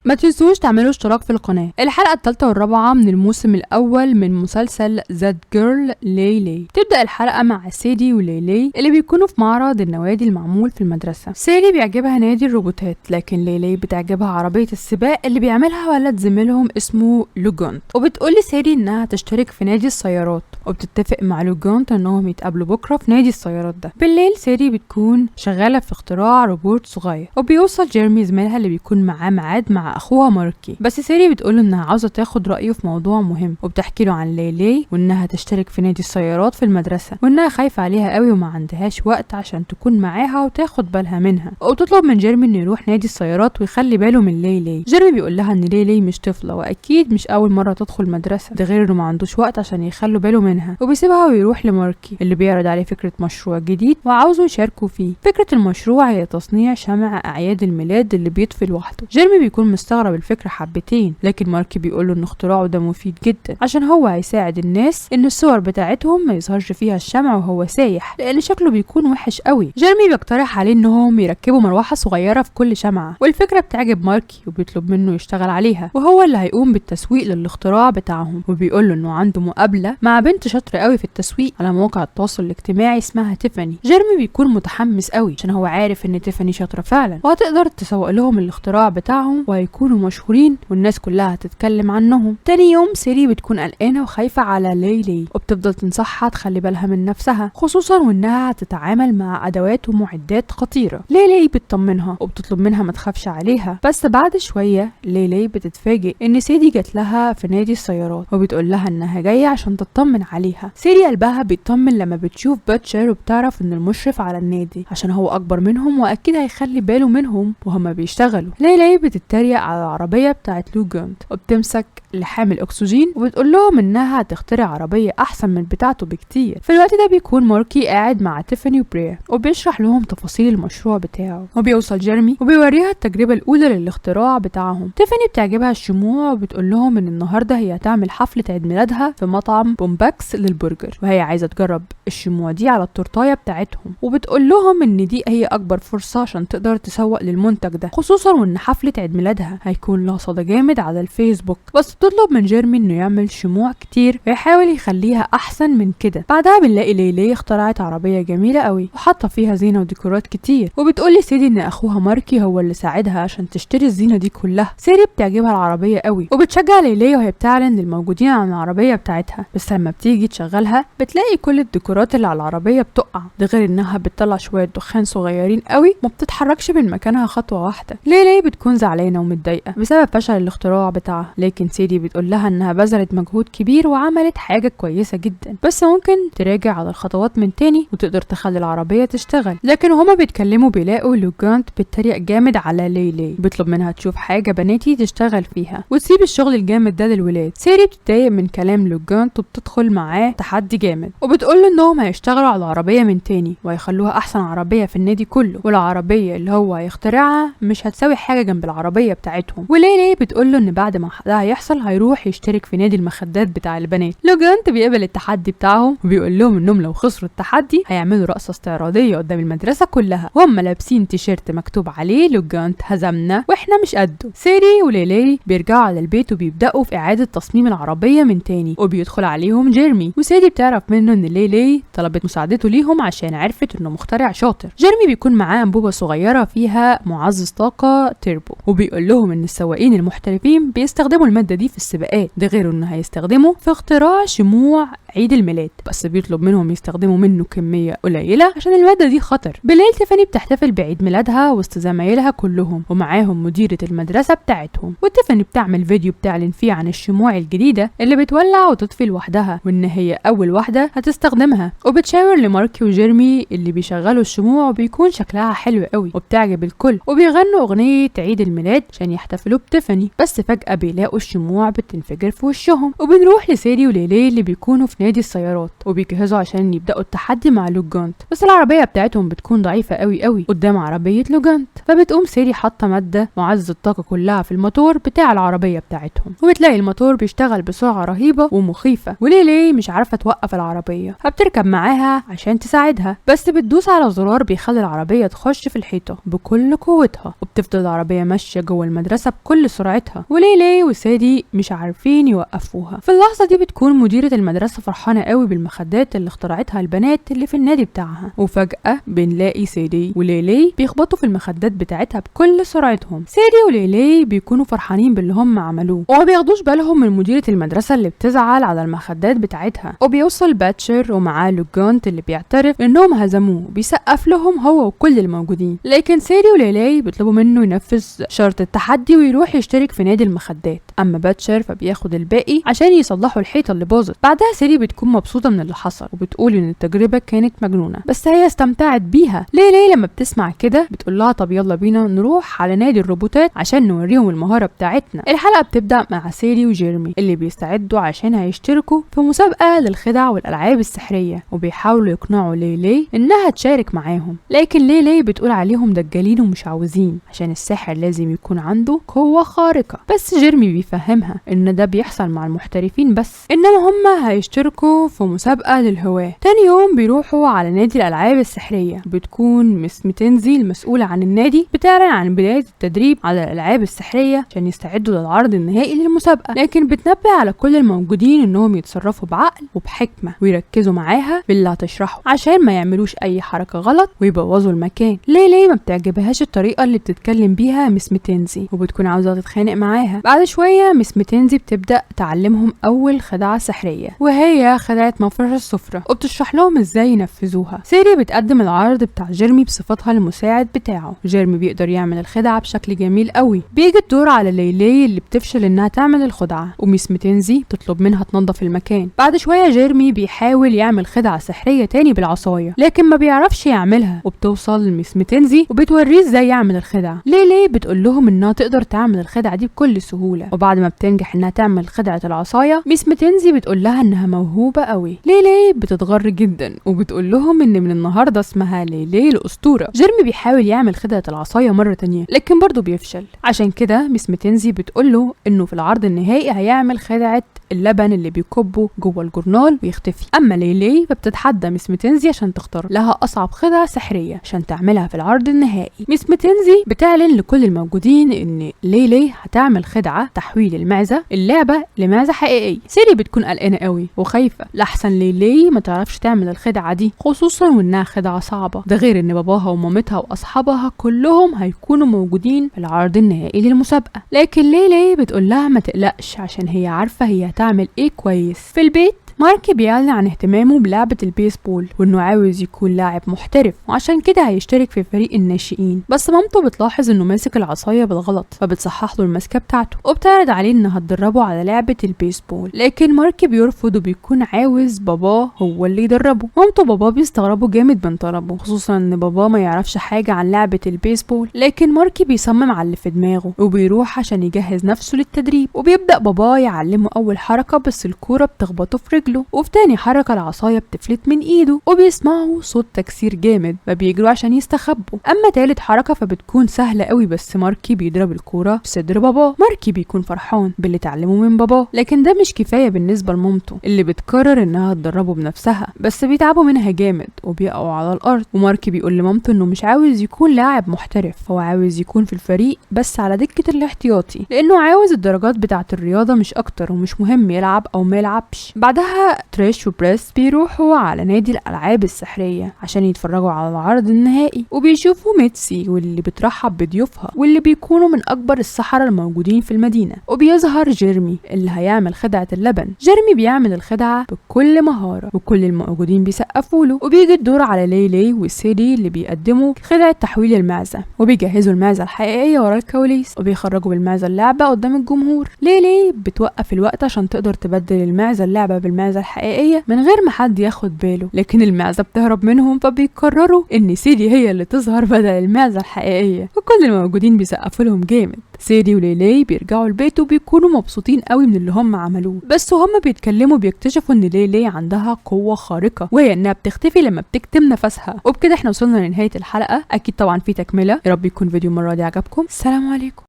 ما تنسوش تعملوا اشتراك في القناة. الحلقة الثالثة والرابعة من الموسم الأول من مسلسل ذات جيرل ليلي. تبدأ الحلقة مع سيدي وليلي اللي بيكونوا في معرض النوادي المعمول في المدرسة. سيدي بيعجبها نادي الروبوتات، لكن ليلي بتعجبها عربية السباق اللي بيعملها ولد زميلهم اسمه لوجونت. وبتقول سيدي انها تشترك في نادي السيارات، وبتتفق مع لوجونت انهم يتقابلوا بكرة في نادي السيارات ده. بالليل سيدي بتكون شغالة في اختراع روبوت صغير، وبيوصل جيرمي زميلها اللي بيكون معاه ميعاد مع اخوها ماركي. بس سيدي بتقول انها عاوزة تاخد رأيه في موضوع مهم، وبتحكي له عن ليلي وانها تشترك في نادي السيارات في المدرسة، وانها خايفة عليها قوي وما عندهاش وقت عشان تكون معاها وتاخد بالها منها. وبتطلب من جيرمي انه يروح نادي السيارات ويخلي باله من ليلي. جيرمي بيقول لها ان ليلي مش طفلة، واكيد مش اول مرة تدخل مدرسة، ده غير انه ما عندوش وقت عشان يخلوا باله منها. وبيسيبها ويروح لماركي اللي بيعرض عليه فكرة مشروع جديد وعاوزه يشاركوا فيه. فكرة المشروع هي تصنيع شمع اعياد الميلاد اللي بيطفي لوحده. جيرمي بيكون مستغرب الفكرة حبتين، لكن ماركي بيقوله ان اختراعه ده مفيد جدا عشان هو هيساعد الناس ان الصور بتاعتهم ما يظهرش فيها الشمع وهو سايح، لان شكله بيكون وحش قوي. جيرمي بيقترح عليه انهم يركبوا مروحة صغيرة في كل شمعة، والفكرة بتعجب ماركي وبيطلب منه يشتغل عليها، وهو اللي هيقوم بالتسويق للاختراع بتاعهم. وبيقول له انه عنده مقابلة مع بنت شاطرة قوي في التسويق على مواقع التواصل الاجتماعي اسمها تيفاني. جيرمي بيكون متحمس قوي عشان هو عارف ان تيفاني شاطرة فعلا، وهتقدر تسوق لهم الاختراع بتاعهم وهيكونوا مشهورين والناس كلها هتتكلم عنهم. تاني يوم سيري بتكون قلقانة وخايفة على ليلي، وبتفضل تنصحها تخلي بالها من نفسها، خصوصا وانها هتتعامل مع ادوات ومعدات خطيرة. ليلي بتطمنها وبتطلب منها ما تخافش عليها. بس بعد شوية ليلي بتتفاجئ ان سيدي جات لها في نادي السيارات، وبتقول لها انها جاية عشان تطمن عليها. سيري قلبها بيطمن لما بتشوف باتشر، وبتعرف ان المشرف على النادي عشان هو اكبر منهم واكيد هيخلي باله منهم وهما بيشتغلوا. ليلي بتتريق على العربية بتاعت لوجونت، وبتمسك لحام الاكسجين وبتقول لهم انها هتخترع عربيه احسن من بتاعته بكتير. في الوقت ده بيكون ماركي قاعد مع تيفاني وبريا وبيشرح لهم تفاصيل المشروع بتاعه، وبيوصل جيرمي وبيوريها التجربه الاولى للاختراع بتاعهم. تيفاني بتعجبها الشموع وبتقول لهم ان النهارده هي هتعمل حفله عيد ميلادها في مطعم بومباكس للبرجر، وهي عايزه تجرب الشموع دي على التورتايه بتاعتهم. وبتقول لهم ان دي هي اكبر فرصه عشان تقدر تسوق للمنتج ده، خصوصا وان حفله عيد ميلادها هيكون لها صدى جامد على الفيسبوك. بس بتطلب من جيرمي انه يعمل شموع كتير ويحاول يخليها احسن من كده. بعدها بنلاقي ليلي اخترعت عربيه جميله قوي وحاطه فيها زينه وديكورات كتير، وبتقول لسيدي ان اخوها ماركي هو اللي ساعدها عشان تشتري الزينه دي كلها. سيدي بتعجبها العربيه قوي وبتشجع ليلي وهي بتعلن للموجودين عن العربيه بتاعتها، بس لما بتيجي تشغلها بتلاقي كل الديكورات اللي على العربيه بتقع، ده غير انها بتطلع شويه دخان صغيرين قوي ما بتتحركش من مكانها خطوه واحده. ليلي بتكون زعلانه ومتضايقه بسبب فشل الاختراع بتاعها، لكن سيدي بتقول لها انها بذلت مجهود كبير وعملت حاجه كويسه جدا، بس ممكن تراجع على الخطوات من تاني وتقدر تخلي العربيه تشتغل. لكن وهما بيتكلموا بيلاقوا لوجانت بيتريق جامد على ليلي، بيطلب منها تشوف حاجه بناتي تشتغل فيها وتسيب الشغل الجامد ده للولاد. سيري بتتضايق من كلام لوجانت وبتدخل معاه تحدي جامد، وبتقول له انهم هيشتغلوا على العربيه من تاني وهيخلوها احسن عربيه في النادي كله، والعربيه اللي هو هيخترعها مش هتساوي حاجه جنب العربيه بتاعتهم. وليلي بتقول له ان بعد ما ده هيحصل هيروح يشترك في نادي المخدات بتاع البنات. لوجانت بيقبل التحدي بتاعهم وبيقول لهم انهم لو خسروا التحدي هيعملوا رقصه استعراضيه قدام المدرسه كلها وهم لابسين تيشيرت مكتوب عليه لوجانت هزمنا واحنا مش قده. سيري وليلي بيرجعوا على البيت وبيبداوا في اعاده تصميم العربيه من تاني، وبيدخل عليهم جيرمي، وسيري بتعرف منه ان ليلي طلبت مساعدته ليهم عشان عرفت انه مخترع شاطر. جيرمي بيكون معاه انبوبه صغيره فيها معزز طاقه تيربو، وبيقول لهم ان السواقين المحترفين بيستخدموا الماده دي في السباقات، ده غير انه هيستخدمه في اختراع شموع عيد الميلاد، بس بيطلب منهم يستخدموا منه كميه قليله عشان الماده دي خطر. بالليل تيفاني بتحتفل بعيد ميلادها وسط زمايلها كلهم، ومعاهم مديره المدرسه بتاعتهم، وتيفاني بتعمل فيديو بتعلن فيه عن الشموع الجديده اللي بتولع وتطفي لوحدها، وان هي اول واحده هتستخدمها. وبتشاور لماركي وجيرمي اللي بيشغلوا الشموع وبيكون شكلها حلو قوي وبتعجب الكل، وبيغنوا اغنيه عيد الميلاد عشان يحتفلوا بتيفاني. بس فجاه بيلاقوا الشموع بتنفجر في وشهم. وبنروح لسيري وليلي اللي بيكونوا في نادي السيارات وبيجهزوا عشان يبداوا التحدي مع لوجانت، بس العربيه بتاعتهم بتكون ضعيفه قوي قوي قدام عربيه لوجانت، فبتقوم سيري حاطه ماده معزز الطاقه كلها في الموتور بتاع العربيه بتاعتهم، وبتلاقي الموتور بيشتغل بسرعه رهيبه ومخيفه. وليلي مش عارفه توقف العربيه، فبتركب معاها عشان تساعدها، بس بتدوس على زرار بيخلي العربيه تخش في الحيطه بكل قوتها، وبتفضل العربيه ماشيه جوه المدرسة بكل سرعتها، وليلي وسادي مش عارفين يوقفوها. في اللحظة دي بتكون مديرة المدرسة فرحانة قوي بالمخدات اللي اخترعتها البنات اللي في النادي بتاعها، وفجأة بنلاقي سادي وليلي بيخبطوا في المخدات بتاعتها بكل سرعتهم. سادي وليلي بيكونوا فرحانين باللي هم عملوه وما بياخدوش بالهم من مديرة المدرسة اللي بتزعل على المخدات بتاعتها. وبيوصل باتشر ومعاه لوجانت اللي بيعترف انهم هزموه، بيسقف لهم هو وكل الموجودين. لكن سادي وليلي بيطلبوا منه ينفذ شرط التحدي ويروح يشترك في نادي المخدات، اما باتشر فبياخد الباقي عشان يصلحوا الحيطة اللي باظت. بعدها سادي بتكون مبسوطة من اللي حصل وبتقول ان التجربة كانت مجنونة، بس هي استمتعت بيها. ليلي لما بتسمع كده بتقول لها طب يلا بينا نروح على نادي الروبوتات عشان نوريهم المهارة بتاعتنا. الحلقة بتبدأ مع سادي وجيرمي اللي بيستعدوا عشان هيشتركوا في مسابقة للخدع والألعاب السحرية، وبيحاولوا يقنعوا ليلي انها تشارك معاهم، لكن ليلي بتقول عليهم دجالين ومش عاوزين عشان الساحر لازم يكون عنده قوة خارقة. بس جيرمي بيفهمها ان ده بيحصل مع المحترفين بس، انما هم هيشتركوا في مسابقة للهواة. تاني يوم بيروحوا على نادي الألعاب السحرية، بتكون مس ماكنزي المسؤولة عن النادي بتعلن عن بداية التدريب على الألعاب السحرية عشان يستعدوا للعرض النهائي للمسابقة، لكن بتنبه على كل الموجودين انهم يتصرفوا بعقل وبحكمة ويركزوا معاها في اللي هتشرحه عشان ما يعملوش اي حركة غلط ويبوظوا المكان. ليلي ما بتعجبهاش الطريقة اللي بتتكلم بيها مس ماكنزي وبتكون عاوزة تتخانق معاها. بعد شوية مس ماكنزي بتبدأ تعلمهم اول خدعة سحرية، وهي خدعة مفرش السفرة، وبتشرح لهم ازاي ينفذوها. سيري بتقدم العرض بتاع جيرمي بصفتها المساعد بتاعه. جيرمي بيقدر يعمل الخدعة بشكل جميل قوي. بيجي الدور على ليلي اللي بتفشل انها تعمل الخدعة، وميس ماكنزي تطلب منها تنظف المكان. بعد شوية جيرمي بيحاول يعمل خدعة سحرية تاني بالعصاية، لكن ما بيعرفش يعملها، وبتوصل ميس ماكنزي وبتوريه ازاي يعمل الخدعة. ليلي بتقول لهم انها تقدر تعمل الخدعة دي بكل سهولة، وبعد ما بتنجح انها تعمل خدعة العصاية ميس ماكنزي بتقول لها انها موهوبة قوي. ليلي بتتغر جدا وبتقول لهم ان من النهاردة اسمها ليلي الأسطورة. جيرمي بيحاول يعمل خدعة العصاية مرة تانية لكن برضه بيفشل، عشان كده ميس ماكنزي بتقول له انه في العرض النهائي هيعمل خدعة اللبن اللي بيكبه جوه الجورنال ويختفي. اما ليلي فبتتحدى ميس ماكنزي عشان تختار لها اصعب خدعة سحرية عشان تعملها في العرض النهائي. ميس ماكنزي بتعلن لكل الموجودين ان ليلي هتعمل خدعة تحويل المعزة اللعبة لمعزة حقيقية. سيري بتكون قلقانة قوي وخايفة لحسن ليلي ما تعرفش تعمل الخدعة دي، خصوصا وانها خدعة صعبة، ده غير ان باباها ومامتها واصحابها كلهم هيكونوا موجودين في العرض النهائي للمسابقة. لكن ليلي بتقول لها ما تقلقش عشان هي عارفة هي هتعمل ايه كويس. في البيت مارك بيعلن عن اهتمامه بلعبة البيسبول وانه عاوز يكون لاعب محترف، وعشان كده هيشترك في فريق الناشئين. بس مامته بتلاحظ انه ماسك العصاية بالغلط فبتصحح له المسكة بتاعته وبتعرض عليه انها تدربه على لعبة البيسبول، لكن مارك بيرفض وبيكون عاوز باباه هو اللي يدربه. مامته وباباه بيستغربوا جامد من طلبه، خصوصا ان باباه ما يعرفش حاجة عن لعبة البيسبول، لكن مارك بيصمم على اللي في دماغه وبيروح عشان يجهز نفسه للتدريب. وبيبدأ باباه يعلمه اول حركة بس الكورة بتخبطه في رجله، وفي تاني حركة العصاية بتفلت من ايده وبيسمعوا صوت تكسير جامد فبيجروا عشان يستخبوا. اما تالت حركة فبتكون سهلة قوي بس ماركي بيضرب الكورة في صدر باباه. ماركي بيكون فرحان باللي اتعلمه من باباه، لكن ده مش كفاية بالنسبة لمامته اللي بتقرر انها تدربه بنفسها، بس بيتعبوا منها جامد وبيقعوا على الارض. وماركي بيقول لمامته انه مش عاوز يكون لاعب محترف، هو عاوز يكون في الفريق بس على دكة الاحتياطي، لانه عاوز الدرجات بتاعة الرياضة مش اكتر، ومش مهم يلعب او ما يلعبش. بعدها تريش وبريس بيروحوا على نادي الألعاب السحرية عشان يتفرجوا على العرض النهائي، وبيشوفوا ميتسي واللي بترحب بضيوفها واللي بيكونوا من أكبر السحرة الموجودين في المدينة. وبيظهر جيرمي اللي هيعمل خدعة اللبن. جيرمي بيعمل الخدعة بكل مهارة وكل الموجودين بيسقفوا له. وبيجي الدور على ليلي وسيدي اللي بيقدموا خدعة تحويل المعزة، وبيجهزوا المعزة الحقيقية ورا الكواليس وبيخرجوا بالمعزة اللعبة قدام الجمهور. ليلي بتوقف الوقت عشان تقدر تبدل المعزة اللعبة بالمعزة الحقيقية من غير ما حد ياخد باله، لكن المعزة بتهرب منهم فبيقرروا ان سيدي هي اللي تظهر بدل المعزة الحقيقية، وكل الموجودين بيسقفوا لهم جامد. سيدي وليلي بيرجعوا البيت وبيكونوا مبسوطين قوي من اللي هم عملوه، بس وهم بيتكلموا بيكتشفوا ان ليلي عندها قوة خارقة وهي انها بتختفي لما بتكتم نفسها. وبكده احنا وصلنا لنهاية الحلقة. اكيد طبعا في تكملة. يا رب يكون فيديو المرة دي عجبكم. السلام عليكم.